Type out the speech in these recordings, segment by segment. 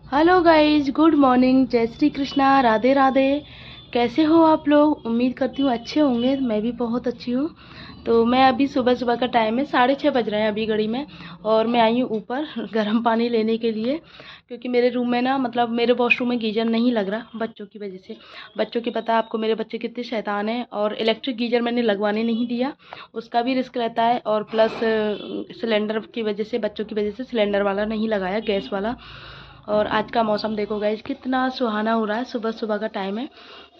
Hello guys, good morning, जय श्री कृष्णा, राधे राधे। कैसे हो आप लोग? उम्मीद करती हूँ अच्छे होंगे। मैं भी बहुत अच्छी हूँ। तो मैं अभी सुबह सुबह का टाइम है, 6:30 बज रहे हैं अभी घड़ी में। और मैं आई हूँ ऊपर गर्म पानी लेने के लिए, क्योंकि मेरे रूम में ना, मतलब मेरे वॉशरूम में गीजर नहीं लग रहा बच्चों की वजह से। बच्चों की पता है आपको, मेरे बच्चे कितने शैतान हैं। और इलेक्ट्रिक गीजर मैंने लगवाने नहीं दिया, उसका भी रिस्क रहता है। और प्लस सिलेंडर की वजह से, बच्चों की वजह से सिलेंडर वाला नहीं लगाया, गैस वाला। और आज का मौसम देखो गाइज, कितना सुहाना हो रहा है। सुबह सुबह का टाइम है,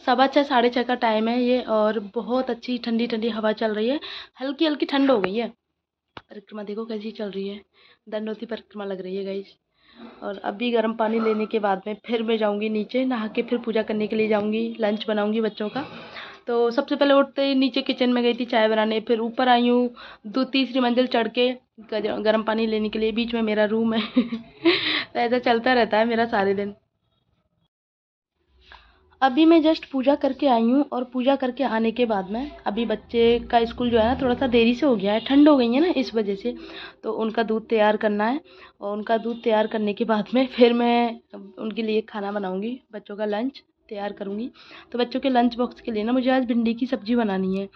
6:15 6:30 का टाइम है ये। और बहुत अच्छी ठंडी ठंडी हवा चल रही है, हल्की हल्की ठंड हो गई है। परिक्रमा देखो कैसी चल रही है, दंडोती परिक्रमा लग रही है गाइज। और अभी गर्म पानी लेने के बाद में फिर मैं जाऊंगी नीचे, नहा के फिर पूजा करने के लिए जाऊंगी, लंच बनाऊंगी बच्चों का। तो सबसे पहले उठते ही नीचे किचन में गई थी चाय बनाने, फिर ऊपर आई हूँ तीसरी मंजिल चढ़ के गर्म पानी लेने के लिए। बीच में मेरा रूम है तो ऐसा चलता रहता है मेरा सारे दिन। अभी मैं जस्ट पूजा करके आई हूँ, और पूजा करके आने के बाद में अभी बच्चे का स्कूल जो है ना, थोड़ा सा देरी से हो गया है, ठंड हो गई है ना इस वजह से। तो उनका दूध तैयार करना है, और उनका दूध तैयार करने के बाद में फिर मैं उनके लिए खाना बनाऊंगी, बच्चों का लंच तैयार करूंगी। तो बच्चों के लंच बॉक्स के लिए ना मुझे आज भिंडी की सब्ज़ी बनानी है,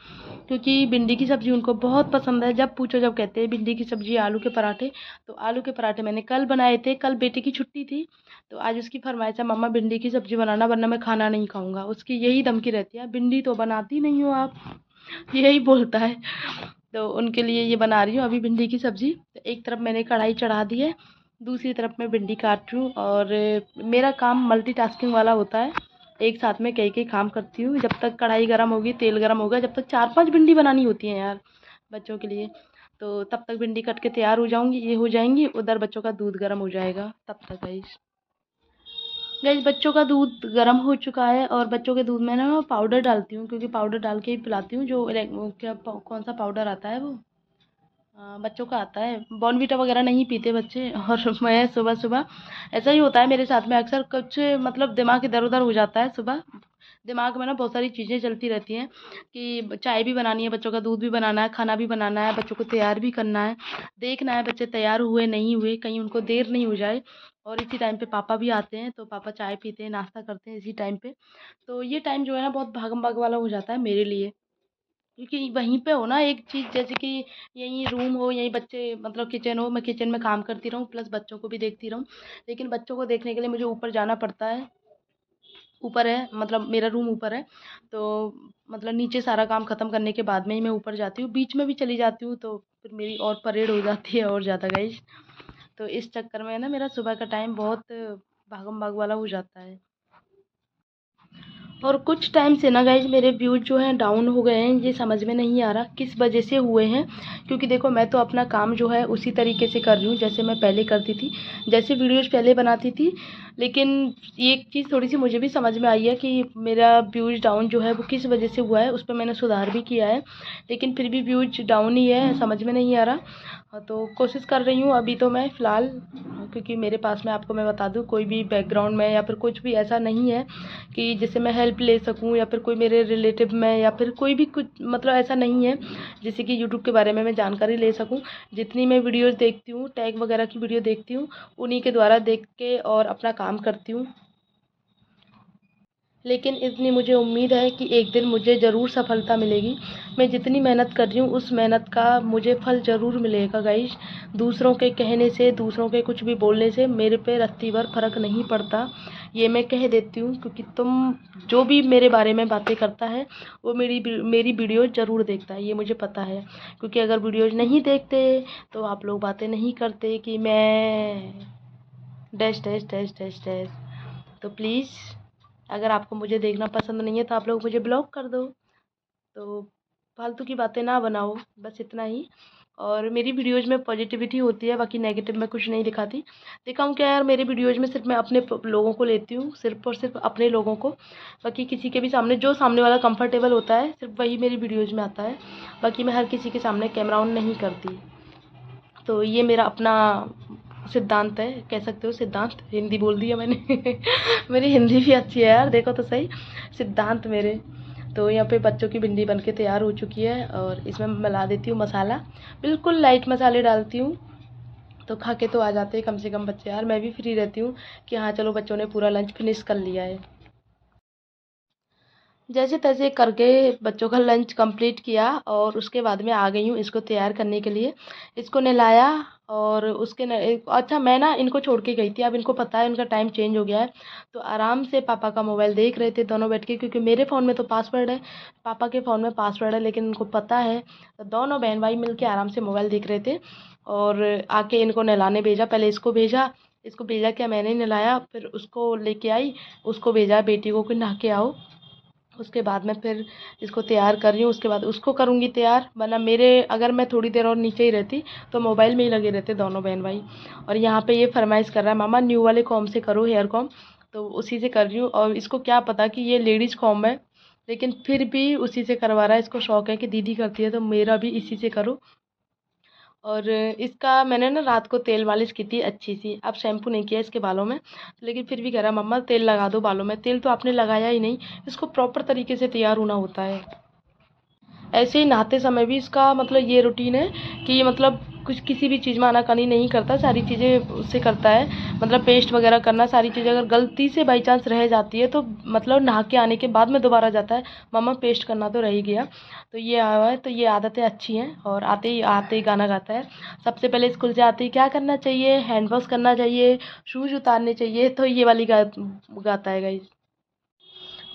क्योंकि भिंडी की सब्ज़ी उनको बहुत पसंद है। जब पूछो जब कहते हैं भिंडी की सब्ज़ी, आलू के पराठे। तो आलू के पराठे मैंने कल बनाए थे, कल बेटे की छुट्टी थी। तो आज उसकी फरमाइश है, मम्मा भिंडी की सब्ज़ी बनाना वरना मैं खाना नहीं खाऊंगा। उसकी यही धमकी रहती है, भिंडी तो बनाती नहीं हो आप, यही बोलता है। तो उनके लिए ये बना रही हूँ अभी भिंडी की सब्ज़ी। तो एक तरफ मैंने कढ़ाई चढ़ा दी है, दूसरी तरफ मैं भिंडी काट रही हूँ। और मेरा काम मल्टीटास्किंग वाला होता है, एक साथ में कई कई काम करती हूँ। जब तक कढ़ाई गर्म होगी, तेल गर्म होगा, जब तक 4-5 भिंडी बनानी होती है यार बच्चों के लिए। तो तब तक भिंडी कट के तैयार हो जाऊंगी, ये हो जाएंगी, उधर बच्चों का दूध गर्म हो जाएगा तब तक। गाइस बच्चों का दूध गर्म हो चुका है, और बच्चों के दूध में ना पाउडर डालती हूँ, क्योंकि पाउडर डाल के ही पिलाती हूँ। जो वो क्या कौन सा पाउडर आता है वो, बच्चों का आता है, बॉर्नवीटा वगैरह नहीं पीते बच्चे। और मैं सुबह सुबह ऐसा ही होता है मेरे साथ में अक्सर, कुछ मतलब दिमाग इधर उधर हो जाता है सुबह। दिमाग में ना बहुत सारी चीज़ें चलती रहती हैं, कि चाय भी बनानी है, बच्चों का दूध भी बनाना है, खाना भी बनाना है, बच्चों को तैयार भी करना है, देखना है बच्चे तैयार हुए नहीं हुए, कहीं उनको देर नहीं हो जाए। और इसी टाइम पे पापा भी आते हैं, तो पापा चाय पीते हैं, नाश्ता करते हैं इसी टाइम पे। तो ये टाइम जो है ना, बहुत भागम भाग वाला हो जाता है मेरे लिए, क्योंकि वहीं पे हो ना एक चीज़, जैसे कि यहीं रूम हो, यहीं बच्चे, मतलब किचन हो, मैं किचन में काम करती रहूँ प्लस बच्चों को भी देखती रहूँ। लेकिन बच्चों को देखने के लिए मुझे ऊपर जाना पड़ता है। ऊपर है, मतलब मेरा रूम ऊपर है। तो मतलब नीचे सारा काम ख़त्म करने के बाद में ही मैं ऊपर जाती हूँ, बीच में भी चली जाती हूँ तो फिर मेरी और परेड हो जाती है और ज़्यादा गाइस। तो इस चक्कर में ना मेरा सुबह का टाइम बहुत भागम भाग वाला हो जाता है। और कुछ टाइम से ना गाइज मेरे व्यूज़ जो हैं डाउन हो गए हैं, ये समझ में नहीं आ रहा किस वजह से हुए हैं। क्योंकि देखो, मैं तो अपना काम जो है उसी तरीके से कर रही हूँ जैसे मैं पहले करती थी, जैसे वीडियोज़ पहले बनाती थी। लेकिन एक चीज़ थोड़ी सी मुझे भी समझ में आई है कि मेरा व्यूज़ डाउन जो है वो किस वजह से हुआ है, उस पर मैंने सुधार भी किया है। लेकिन फिर भी व्यूज़ डाउन ही है, समझ में नहीं आ रहा। हाँ, तो कोशिश कर रही हूँ अभी तो मैं फ़िलहाल, क्योंकि मेरे पास में, आपको मैं बता दूँ, कोई भी बैकग्राउंड में या फिर कुछ भी ऐसा नहीं है कि जिससे मैं हेल्प ले सकूँ, या फिर कोई मेरे रिलेटिव में, या फिर कोई भी कुछ, मतलब ऐसा नहीं है जिससे कि यूट्यूब के बारे में मैं जानकारी ले सकूँ। जितनी मैं वीडियोज़ देखती हूँ, टैग वगैरह की वीडियो देखती हूँ, उन्हीं के द्वारा देख के और अपना काम करती हूँ। लेकिन इतनी मुझे उम्मीद है कि एक दिन मुझे ज़रूर सफलता मिलेगी। मैं जितनी मेहनत कर रही हूँ उस मेहनत का मुझे फल ज़रूर मिलेगा गाइस। दूसरों के कहने से, दूसरों के कुछ भी बोलने से मेरे पे रत्ती भर फ़र्क नहीं पड़ता। ये मैं कह देती हूँ, क्योंकि तुम जो भी मेरे बारे में बातें करता है वो मेरी वीडियो ज़रूर देखता है, ये मुझे पता है। क्योंकि अगर वीडियोज़ नहीं देखते तो आप लोग बातें नहीं करते कि मैं dash dash dash dash dash. तो प्लीज़, अगर आपको मुझे देखना पसंद नहीं है तो आप लोग मुझे ब्लॉक कर दो। तो फालतू की बातें ना बनाओ, बस इतना ही। और मेरी वीडियोज़ में पॉजिटिविटी होती है, बाकी नेगेटिव में कुछ नहीं दिखाती। दिखाऊँ क्या यार, मेरे वीडियोज़ में सिर्फ मैं अपने लोगों को लेती हूँ, सिर्फ और सिर्फ अपने लोगों को। बाकी किसी के भी सामने, जो सामने वाला कंफर्टेबल होता है सिर्फ वही मेरी वीडियोज़ में आता है। बाकी मैं हर किसी के सामने कैमरा ऑन नहीं करती। तो ये मेरा अपना सिद्धांत है, कह सकते हो सिद्धांत, हिंदी बोल दिया मैंने मेरी हिंदी भी अच्छी है यार, देखो तो सही। सिद्धांत मेरे। तो यहाँ पे बच्चों की भिंडी बन के तैयार हो चुकी है, और इसमें मिला देती हूँ मसाला, बिल्कुल लाइट मसाले डालती हूँ तो खा के तो आ जाते हैं कम से कम बच्चे यार। मैं भी फ्री रहती हूँ कि हाँ चलो बच्चों ने पूरा लंच फिनिश कर लिया है। जैसे तैसे करके बच्चों का लंच कंप्लीट किया और उसके बाद में आ गई हूँ इसको तैयार करने के लिए। इसको नहलाया और अच्छा मैं ना इनको छोड़ के गई थी, अब इनको पता है इनका टाइम चेंज हो गया है, तो आराम से पापा का मोबाइल देख रहे थे दोनों बैठ के, क्योंकि मेरे फ़ोन में तो पासवर्ड है, पापा के फ़ोन में पासवर्ड है, लेकिन इनको पता है। तो दोनों बहन भाई मिल के आराम से मोबाइल देख रहे थे और आके इनको नहलाने भेजा। पहले इसको भेजा क्या, मैंने नहलाया, फिर उसको लेके आई, उसको भेजा बेटी को कि नहा के आओ। उसके बाद मैं फिर इसको तैयार कर रही हूँ, उसके बाद उसको करूँगी तैयार, वरना मेरे अगर मैं थोड़ी देर और नीचे ही रहती तो मोबाइल में ही लगे रहते दोनों बहन भाई। और यहाँ पे ये फरमाइश कर रहा है मामा न्यू वाले कॉम से करो, हेयर कॉम, तो उसी से कर रही हूँ। और इसको क्या पता कि ये लेडीज़ कॉम है, लेकिन फिर भी उसी से करवा रहा है। इसको शौक है कि दीदी करती है तो मेरा भी इसी से करो। और इसका मैंने ना रात को तेल मालिश की थी अच्छी सी, अब शैम्पू नहीं किया इसके बालों में, लेकिन फिर भी कह रहा मम्मा तेल लगा दो बालों में। तेल तो आपने लगाया ही नहीं, इसको प्रॉपर तरीके से तैयार होना होता है। ऐसे ही नहाते समय भी इसका मतलब ये रूटीन है कि ये मतलब कुछ किसी भी चीज़ में आनाकानी नहीं करता, सारी चीज़ें उससे करता है। मतलब पेस्ट वगैरह करना, सारी चीज़ें अगर गलती से बाई चांस रह जाती है तो मतलब नहा के आने के बाद में दोबारा जाता है, मम्मा पेस्ट करना तो रह ही गया। तो ये आया है, तो ये आदतें अच्छी हैं। और आते ही गाना गाता है। सबसे पहले स्कूल से आते ही क्या करना चाहिए, हैंड वॉश करना चाहिए, शूज़ उतारने चाहिए, तो ये वाली गाता है गाइस।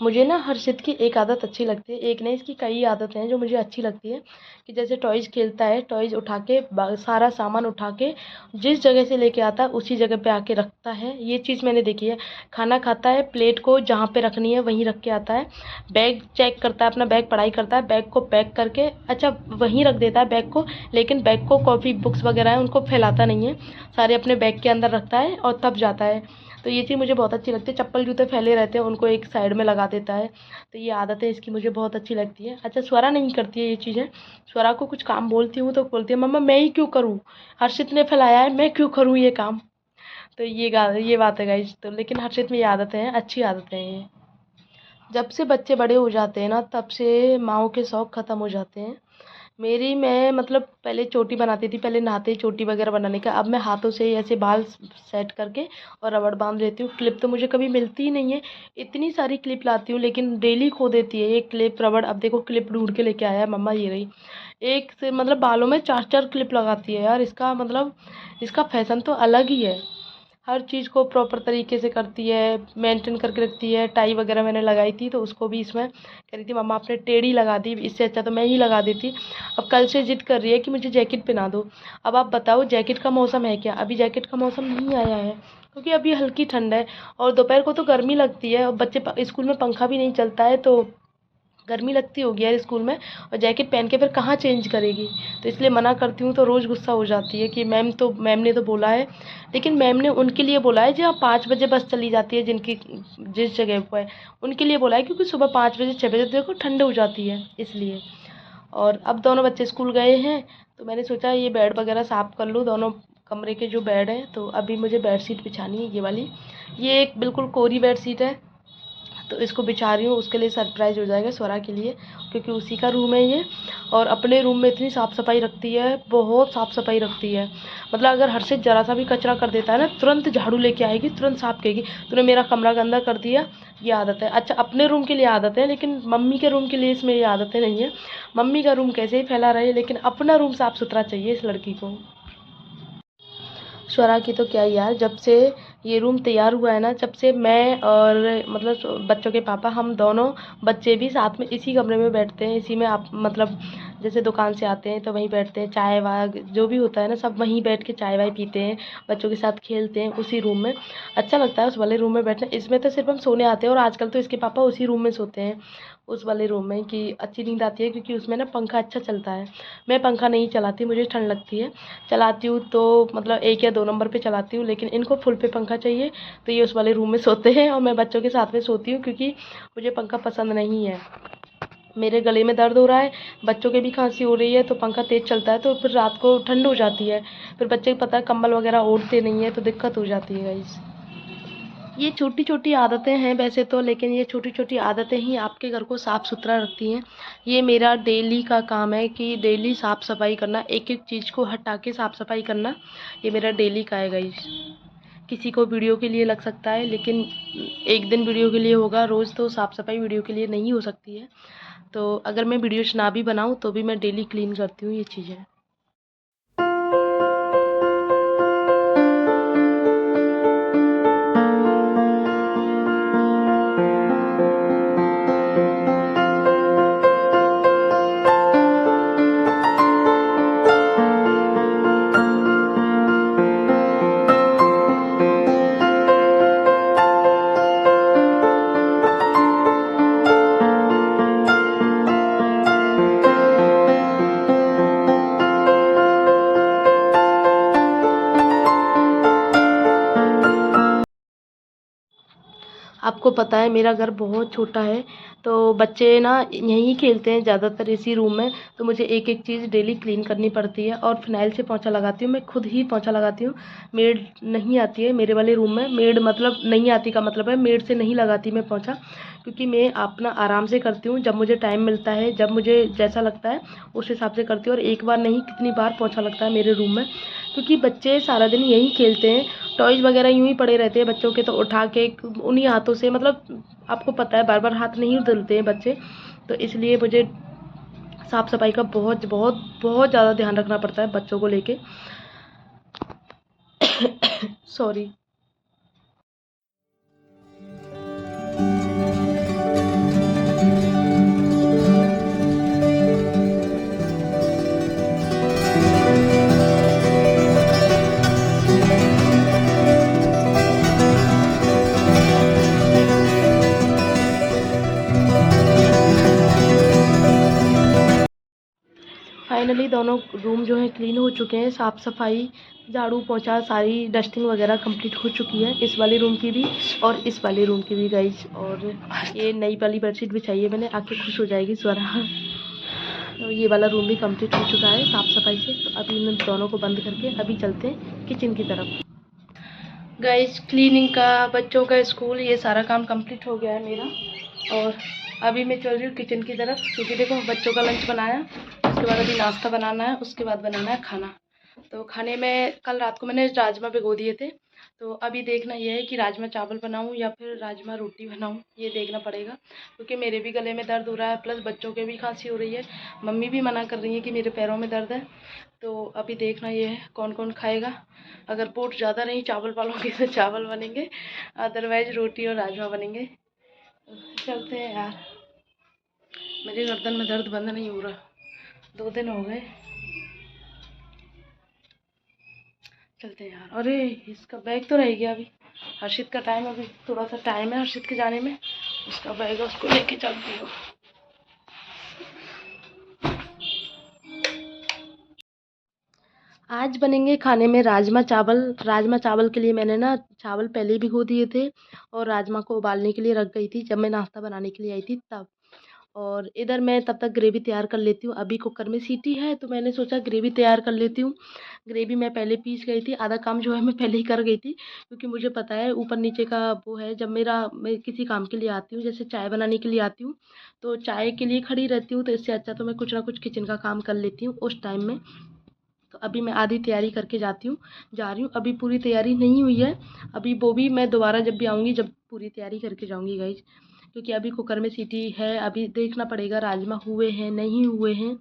मुझे ना हर्षित की एक आदत अच्छी लगती है, एक नहीं इसकी कई आदतें हैं जो मुझे अच्छी लगती है। कि जैसे टॉयज़ खेलता है, टॉयज़ उठा के सारा सामान उठा के जिस जगह से लेके आता है उसी जगह पे आके रखता है, ये चीज़ मैंने देखी है। खाना खाता है, प्लेट को जहाँ पे रखनी है वहीं रख के आता है। बैग चेक करता है, अपना बैग पढ़ाई करता है, बैग को पैक करके अच्छा वहीं रख देता है बैग को, लेकिन बैग को कॉपी बुक्स वगैरह है उनको फैलाता नहीं है, सारे अपने बैग के अंदर रखता है और तब जाता है। तो ये चीज़ मुझे बहुत अच्छी लगती है। चप्पल जूते फैले रहते हैं उनको एक साइड में लगा देता है, तो ये आदतें इसकी मुझे बहुत अच्छी लगती है। अच्छा स्वरा नहीं करती है ये चीज़ें, स्वरा को कुछ काम बोलती हूँ तो बोलती है मम्मा मैं ही क्यों करूँ, हर्षित ने फैलाया है मैं क्यों करूँ ये काम। तो ये बात है गाइस। तो लेकिन हर्षित में ये आदतें हैं, अच्छी आदतें हैं ये। जब से बच्चे बड़े हो जाते हैं ना तब से माँओं के शौक ख़त्म हो जाते हैं। मैं मतलब पहले चोटी बनाती थी, पहले नहाते ही चोटी वगैरह बनाने का, अब मैं हाथों से ही ऐसे बाल सेट करके और रबड़ बांध लेती हूँ। क्लिप तो मुझे कभी मिलती ही नहीं है, इतनी सारी क्लिप लाती हूँ लेकिन डेली खो देती है एक क्लिप रबड़। अब देखो क्लिप ढूंढ के लेके आया है मम्मा, ये रही। एक से मतलब बालों में 4-4 क्लिप लगाती है यार, इसका मतलब इसका फैशन तो अलग ही है। हर चीज़ को प्रॉपर तरीके से करती है, मेंटेन करके रखती है। टाई वगैरह मैंने लगाई थी तो उसको भी इसमें कह रही थी मम्मा आपने टेढ़ी लगा दी, इससे अच्छा तो मैं ही लगा देती। अब कल से जिद कर रही है कि मुझे जैकेट पहना दो। अब आप बताओ जैकेट का मौसम है क्या, अभी जैकेट का मौसम नहीं आया है, क्योंकि अभी हल्की ठंड है और दोपहर को तो गर्मी लगती है और बच्चे स्कूल में पंखा भी नहीं चलता है, तो गर्मी लगती होगी यार स्कूल में, और जैकेट पहन के फिर कहाँ चेंज करेगी। तो इसलिए मना करती हूँ तो रोज़ गुस्सा हो जाती है कि मैम ने तो बोला है, लेकिन मैम ने उनके लिए बोला है जहाँ 5 बजे बस चली जाती है, जिनकी जिस जगह पर है उनके लिए बोला है, क्योंकि सुबह 5 बजे 6 बजे देखो ठंड हो जाती है इसलिए। और अब दोनों बच्चे स्कूल गए हैं तो मैंने सोचा ये बेड वगैरह साफ़ कर लूँ, दोनों कमरे के जो बेड हैं। तो अभी मुझे बेडशीट बिछानी है, ये वाली, ये एक बिल्कुल कोरी बेडशीट है, तो इसको बिछा रही हूँ। उसके लिए सरप्राइज़ हो जाएगा स्वरा के लिए, क्योंकि उसी का रूम है ये। और अपने रूम में इतनी साफ़ सफाई रखती है, बहुत साफ़ सफाई रखती है। मतलब अगर हर्षित ज़रा सा भी कचरा कर देता है ना तुरंत झाड़ू लेके आएगी, तुरंत साफ़ करेगी, तूने मेरा कमरा गंदा कर दिया, ये आदत है। अच्छा अपने रूम के लिए आदत है, लेकिन मम्मी के रूम के लिए इसमें ये आदतें नहीं है। मम्मी का रूम कैसे ही फैला रहे, लेकिन अपना रूम साफ़ सुथरा चाहिए इस लड़की को। स्वरा की तो क्या ही यार, जब से ये रूम तैयार हुआ है ना, जब से मैं और मतलब बच्चों के पापा हम दोनों बच्चे भी साथ में इसी कमरे में बैठते हैं, इसी में आप मतलब जैसे दुकान से आते हैं तो वहीं बैठते हैं, चाय वाय जो भी होता है ना सब वहीं बैठ के चाय वाय पीते हैं, बच्चों के साथ खेलते हैं उसी रूम में। अच्छा लगता है उस वाले रूम में बैठना। इसमें तो सिर्फ हम सोने आते हैं और आजकल तो इसके पापा उसी रूम में सोते हैं, उस वाले रूम में, कि अच्छी नींद आती है क्योंकि उसमें ना पंखा अच्छा चलता है। मैं पंखा नहीं चलाती, मुझे ठंड लगती है। चलाती हूँ तो मतलब 1 या 2 नंबर पे चलाती हूँ, लेकिन इनको फुल पे पंखा चाहिए, तो ये उस वाले रूम में सोते हैं और मैं बच्चों के साथ में सोती हूँ, क्योंकि मुझे पंखा पसंद नहीं है। मेरे गले में दर्द हो रहा है, बच्चों के भी खांसी हो रही है, तो पंखा तेज़ चलता है तो फिर रात को ठंड हो जाती है, फिर बच्चे पता है कंबल वगैरह ओढ़ते नहीं है तो दिक्कत हो जाती है गाइस। ये छोटी छोटी आदतें हैं वैसे तो, लेकिन ये छोटी छोटी आदतें ही आपके घर को साफ़ सुथरा रखती हैं। ये मेरा डेली का काम है कि डेली साफ़ सफाई करना, एक एक चीज़ को हटा के साफ़ सफाई करना, ये मेरा डेली का है गाइस। किसी को वीडियो के लिए लग सकता है, लेकिन एक दिन वीडियो के लिए होगा, रोज़ तो साफ़ सफाई वीडियो के लिए नहीं हो सकती है। तो अगर मैं वीडियोज ना भी बनाऊँ तो भी मैं डेली क्लीन करती हूँ ये चीज़ें। आपको पता है मेरा घर बहुत छोटा है, तो बच्चे ना यहीं खेलते हैं ज़्यादातर इसी रूम में, तो मुझे एक एक चीज़ डेली क्लीन करनी पड़ती है। और फिनाइल से पोंछा लगाती हूँ, मैं खुद ही पोंछा लगाती हूँ। मेड नहीं आती है मेरे वाले रूम में। मेड मतलब नहीं आती का मतलब है मेड से नहीं लगाती मैं पोंछा, क्योंकि मैं अपना आराम से करती हूँ। जब मुझे टाइम मिलता है, जब मुझे जैसा लगता है उस हिसाब से करती हूँ। और एक बार नहीं कितनी बार पोंछा लगता है मेरे रूम में, क्योंकि बच्चे सारा दिन यहीं खेलते हैं। टॉयज़ वगैरह यूँ ही पड़े रहते हैं बच्चों के, तो उठा के उन्हीं हाथों से, मतलब आपको पता है बार बार हाथ नहीं धुलते हैं बच्चे, तो इसलिए मुझे साफ़ सफाई का बहुत बहुत बहुत ज़्यादा ध्यान रखना पड़ता है बच्चों को लेके। सॉरी। फाइनली दोनों रूम जो है क्लीन हो चुके हैं। साफ़ सफाई, झाड़ू पोंछा, सारी डस्टिंग वगैरह कंप्लीट हो चुकी है, इस वाले रूम की भी और इस वाले रूम की भी गाइस। और ये नई वाली बेडशीट बिछाई है मैंने, आके खुश हो जाएगी स्वरा। तो ये वाला रूम भी कंप्लीट हो चुका है साफ़ सफाई से। तो अभी इन दोनों को बंद करके अभी चलते हैं किचन की तरफ। गाइस क्लीनिंग का, बच्चों का स्कूल, ये सारा काम कंप्लीट हो गया है मेरा। और अभी मैं चल रही हूँ किचन की तरफ, क्योंकि देखो बच्चों का लंच बनाया, उसके बाद अभी नाश्ता बनाना है, उसके बाद बनाना है खाना। तो खाने में कल रात को मैंने राजमा भिगो दिए थे, तो अभी देखना ये है कि राजमा चावल बनाऊं या फिर राजमा रोटी बनाऊं, ये देखना पड़ेगा। क्योंकि मेरे भी गले में दर्द हो रहा है, प्लस बच्चों के भी खांसी हो रही है। मम्मी भी मना कर रही है कि मेरे पैरों में दर्द है। तो अभी देखना ये है कौन कौन खाएगा। अगर पोट ज़्यादा नहीं चावल पालोगे तो चावल बनेंगे, अदरवाइज रोटी और राजमा बनेंगे। चलते हैं यार, मेरे गर्दन में दर्द बंद नहीं हो रहा, 2 दिन हो गए। चलते हैं यार। अरे इसका बैग तो रह गया अभी, हर्षित का टाइम, अभी थोड़ा सा टाइम है हर्षित के जाने में। उसका बैग है, उसको लेके चलती हूँ। आज बनेंगे खाने में राजमा चावल। राजमा चावल के लिए मैंने ना चावल पहले ही भिगो दिए थे, और राजमा को उबालने के लिए रख गई थी जब मैं नाश्ता बनाने के लिए आई थी तब। और इधर मैं तब तक ग्रेवी तैयार कर लेती हूँ। अभी कुकर में सीटी है तो मैंने सोचा ग्रेवी तैयार कर लेती हूँ। ग्रेवी मैं पहले पीस गई थी, आधा काम जो है मैं पहले ही कर गई थी, क्योंकि मुझे पता है ऊपर नीचे का वो है। जब मैं किसी काम के लिए आती हूँ, जैसे चाय बनाने के लिए आती हूँ, तो चाय के लिए खड़ी रहती हूँ, तो इससे अच्छा तो मैं कुछ ना कुछ किचन का काम कर लेती हूँ उस टाइम में। तो अभी मैं आधी तैयारी करके जा रही हूँ। अभी पूरी तैयारी नहीं हुई है, अभी वो भी मैं दोबारा जब भी आऊँगी जब पूरी तैयारी करके जाऊँगी गाइज। क्योंकि अभी कुकर में सीटी है, अभी देखना पड़ेगा राजमा हुए हैं नहीं हुए हैं,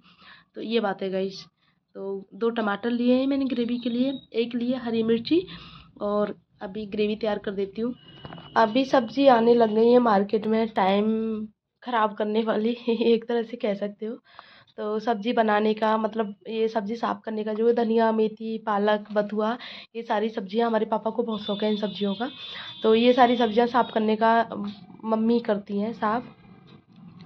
तो ये बात है गाइज। तो 2 टमाटर लिए हैं मैंने ग्रेवी के लिए, एक लिए हरी मिर्ची, और अभी ग्रेवी तैयार कर देती हूँ। अभी सब्ज़ी आने लग गई है मार्केट में, टाइम ख़राब करने वाली एक तरह से कह सकते हो। तो सब्ज़ी बनाने का मतलब, ये सब्ज़ी साफ़ करने का, जो धनिया मेथी पालक बथुआ, ये सारी सब्ज़ियाँ हमारे पापा को बहुत शौक है इन सब्ज़ियों का। तो ये सारी सब्ज़ियाँ साफ़ करने का मम्मी करती हैं साफ़,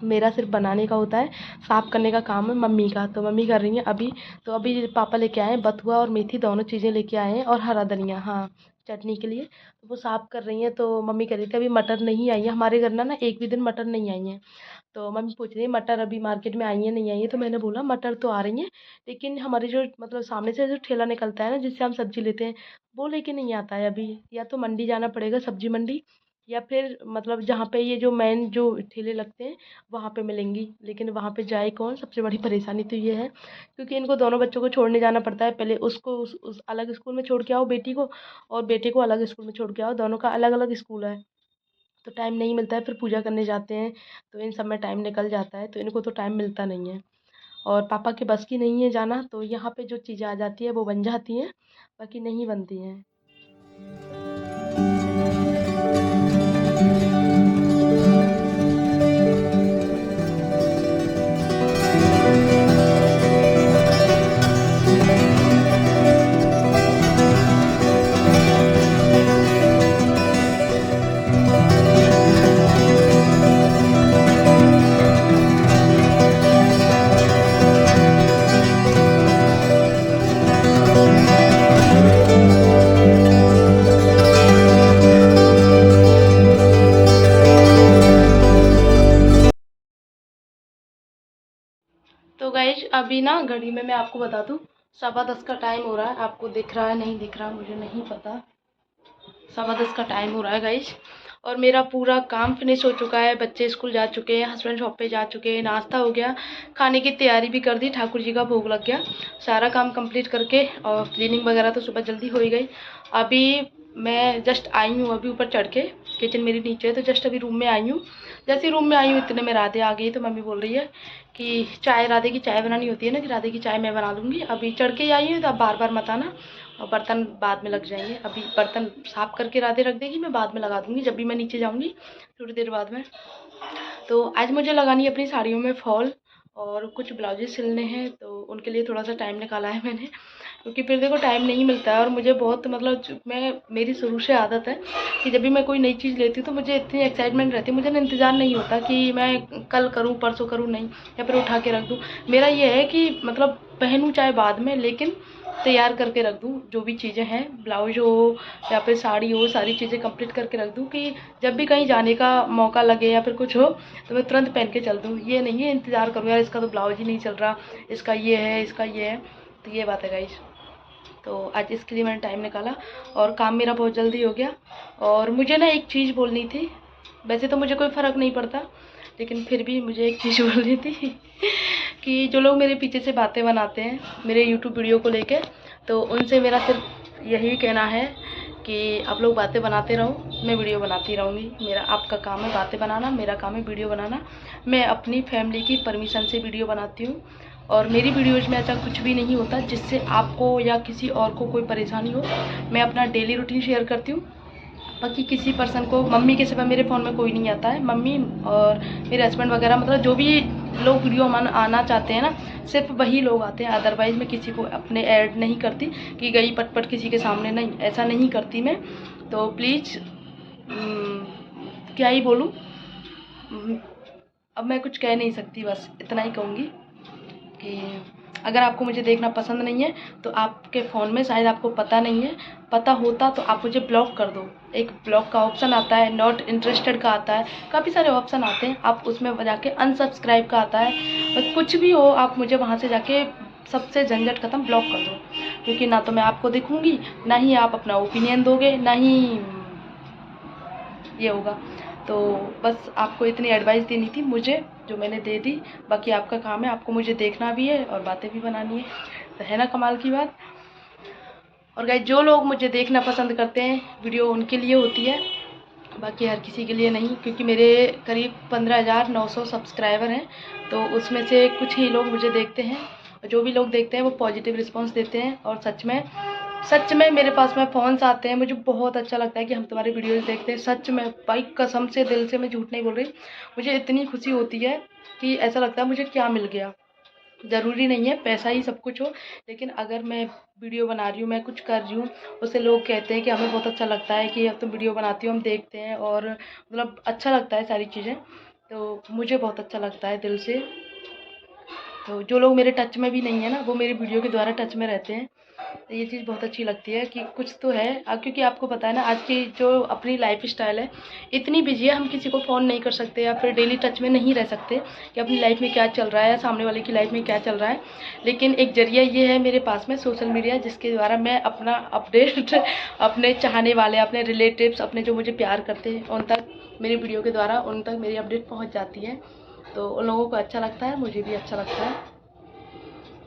मेरा सिर्फ बनाने का होता है। साफ़ करने का काम है मम्मी का, तो मम्मी कर रही हैं अभी। तो अभी पापा लेके आए हैं बथुआ और मेथी, दोनों चीज़ें लेके आए हैं, और हरा धनिया, हाँ चटनी के लिए, तो वो साफ़ कर रही हैं। तो मम्मी कह रही थी अभी मटर नहीं आई है हमारे घर ना एक भी दिन मटर नहीं आई हैं। तो मम्मी पूछ रही है मटर अभी मार्केट में आई है नहीं आई है, तो मैंने बोला मटर तो आ रही हैं, लेकिन हमारे जो मतलब सामने से जो ठेला निकलता है ना जिससे हम सब्जी लेते हैं, वो लेके नहीं आता है अभी। या तो मंडी जाना पड़ेगा, सब्जी मंडी, या फिर मतलब जहाँ पे ये जो मेन जो ठेले लगते हैं वहाँ पे मिलेंगी, लेकिन वहाँ पे जाए कौन? सबसे बड़ी परेशानी तो ये है, क्योंकि इनको दोनों बच्चों को छोड़ने जाना पड़ता है। पहले उसको उस अलग स्कूल में छोड़ के आओ बेटी को, और बेटे को अलग स्कूल में छोड़ के आओ, दोनों का अलग अलग स्कूल है। तो टाइम नहीं मिलता है, फिर पूजा करने जाते हैं तो इन सब में टाइम निकल जाता है, तो इनको तो टाइम मिलता नहीं है। और पापा के बस की नहीं है जाना, तो यहाँ पे जो चीज़ें आ जाती है वो बन जाती हैं, बाकी नहीं बनती हैं। तो गाइज अभी ना घड़ी में मैं आपको बता दूँ 10:15 का टाइम हो रहा है। आपको दिख रहा है नहीं दिख रहा मुझे नहीं पता। 10:15 का टाइम हो रहा है गाइज, और मेरा पूरा काम फिनिश हो चुका है। बच्चे स्कूल जा चुके हैं, हस्बैंड शॉप पे जा चुके हैं, नाश्ता हो गया, खाने की तैयारी भी कर दी, ठाकुर जी का भोग लग गया। सारा काम कंप्लीट करके, और क्लीनिंग वगैरह तो सुबह जल्दी हो ही गई। अभी मैं जस्ट आई हूँ, अभी ऊपर चढ़ के, किचन मेरी नीचे है, तो जस्ट अभी रूम में आई हूँ। जैसे ही रूम में आई हूँ इतने में राधे आ गई, तो मम्मी बोल रही है कि चाय, राधे की चाय बनानी होती है ना, कि राधे की चाय मैं बना दूँगी। अभी चढ़ के ही आई हूँ, तो अब बार बार मत आना, और बर्तन बाद में लग जाएंगे। अभी बर्तन साफ़ करके राधे रख देगी, मैं बाद में लगा दूँगी जब भी मैं नीचे जाऊँगी थोड़ी देर बाद में। तो आज मुझे लगानी है अपनी साड़ियों में फॉल, और कुछ ब्लाउजेस सिलने हैं, तो उनके लिए थोड़ा सा टाइम निकाला है मैंने, क्योंकि फिर देखो टाइम नहीं मिलता है। और मुझे बहुत मतलब मैं मेरी शुरू से आदत है कि जब भी मैं कोई नई चीज़ लेती हूँ तो मुझे इतनी एक्साइटमेंट रहती है, मुझे ना इंतज़ार नहीं होता कि मैं कल करूँ परसों करूँ, नहीं, या फिर उठा के रख दूँ। मेरा ये है कि मतलब पहनूँ चाहे बाद में, लेकिन तैयार करके रख दूँ जो भी चीज़ें हैं, ब्लाउज हो या फिर साड़ी हो, सारी चीज़ें कंप्लीट करके रख दूँ, कि जब भी कहीं जाने का मौका लगे या फिर कुछ हो तो मैं तुरंत पहन के चल दूँ। ये नहीं है इंतज़ार करूँ यार इसका तो ब्लाउज ही नहीं चल रहा, इसका ये है, इसका ये है। तो ये बात है गाइस। तो आज इसके लिए मैंने टाइम निकाला, और काम मेरा बहुत जल्दी हो गया। और मुझे ना एक चीज़ बोलनी थी, वैसे तो मुझे कोई फ़र्क नहीं पड़ता, लेकिन फिर भी मुझे एक चीज़ बोलनी थी कि जो लोग मेरे पीछे से बातें बनाते हैं मेरे यूट्यूब वीडियो को लेके, तो उनसे मेरा सिर्फ यही कहना है कि आप लोग बातें बनाते रहो, मैं वीडियो बनाती रहूँगी। मेरा आपका काम है बातें बनाना, मेरा काम है वीडियो बनाना। मैं अपनी फैमिली की परमिशन से वीडियो बनाती हूँ, और मेरी वीडियोज़ में ऐसा कुछ भी नहीं होता जिससे आपको या किसी और को कोई परेशानी हो। मैं अपना डेली रूटीन शेयर करती हूँ, बाकी किसी पर्सन को, मम्मी के सिवा मेरे फ़ोन में कोई नहीं आता है। मम्मी और मेरे हस्बैंड वगैरह, मतलब जो भी लोग वीडियो आना चाहते हैं ना, सिर्फ वही लोग आते हैं। अदरवाइज़ मैं किसी को अपने ऐड नहीं करती कि गई पट किसी के सामने, नहीं, ऐसा नहीं करती मैं। तो प्लीज़ क्या ही बोलूँ, अब मैं कुछ कह नहीं सकती, बस इतना ही कहूँगी कि अगर आपको मुझे देखना पसंद नहीं है तो आपके फ़ोन में शायद आपको पता नहीं है, पता होता तो आप मुझे ब्लॉक कर दो। एक ब्लॉक का ऑप्शन आता है, नॉट इंटरेस्टेड का आता है, काफ़ी सारे ऑप्शन आते हैं, आप उसमें जाके अनसब्सक्राइब का आता है, बस कुछ भी हो आप मुझे वहाँ से जाके सबसे झंझट ख़त्म ब्लॉक कर दो, क्योंकि ना तो मैं आपको दिखूँगी, ना ही आप अपना ओपिनियन दोगे, ना ही ये होगा। तो बस आपको इतनी एडवाइस देनी थी मुझे, जो मैंने दे दी। बाकी आपका काम है, आपको मुझे देखना भी है और बातें भी बनानी है, तो है ना कमाल की बात। और गाइस जो लोग मुझे देखना पसंद करते हैं, वीडियो उनके लिए होती है, बाकी हर किसी के लिए नहीं, क्योंकि मेरे करीब 15,900 सब्सक्राइबर हैं, तो उसमें से कुछ ही लोग मुझे देखते हैं, और जो भी लोग देखते हैं वो पॉजिटिव रिस्पांस देते हैं। और सच में मेरे पास में फ़ोन्स आते हैं, मुझे बहुत अच्छा लगता है कि हम तुम्हारे वीडियोज़ देखते हैं। सच में भाई कसम से, दिल से, मैं झूठ नहीं बोल रही, मुझे इतनी खुशी होती है कि ऐसा लगता है मुझे क्या मिल गया। ज़रूरी नहीं है पैसा ही सब कुछ हो, लेकिन अगर मैं वीडियो बना रही हूँ, मैं कुछ कर रही हूँ, उससे लोग कहते हैं कि हमें बहुत अच्छा लगता है कि अब तुम वीडियो बनाती हो, हम देखते हैं, और मतलब अच्छा लगता है सारी चीज़ें, तो मुझे बहुत अच्छा लगता है दिल से। तो जो लोग मेरे टच में भी नहीं है ना, वो मेरी वीडियो के द्वारा टच में रहते हैं। तो ये चीज़ बहुत अच्छी लगती है कि कुछ तो है। क्योंकि आपको पता है ना, आज की जो अपनी लाइफ स्टाइल है इतनी बिजी है, हम किसी को फ़ोन नहीं कर सकते या फिर डेली टच में नहीं रह सकते कि अपनी लाइफ में क्या चल रहा है, सामने वाले की लाइफ में क्या चल रहा है। लेकिन एक ज़रिया ये है मेरे पास में, सोशल मीडिया, जिसके द्वारा मैं अपना अपडेट अपने चाहने वाले, अपने रिलेटिव्स, अपने जो मुझे प्यार करते हैं उन तक मेरी वीडियो के द्वारा उन तक मेरी अपडेट पहुंच जाती है। तो उन लोगों को अच्छा लगता है, मुझे भी अच्छा लगता है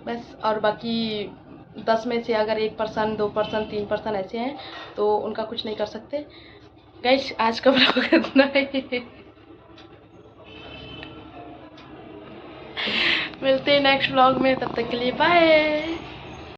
बस। और बाकी 10 में से अगर 1%, 2%, 3% ऐसे हैं तो उनका कुछ नहीं कर सकते। गाइस आज का ब्लॉग इतना ही। मिलते हैं नेक्स्ट ब्लॉग में, तब तक के लिए बाय।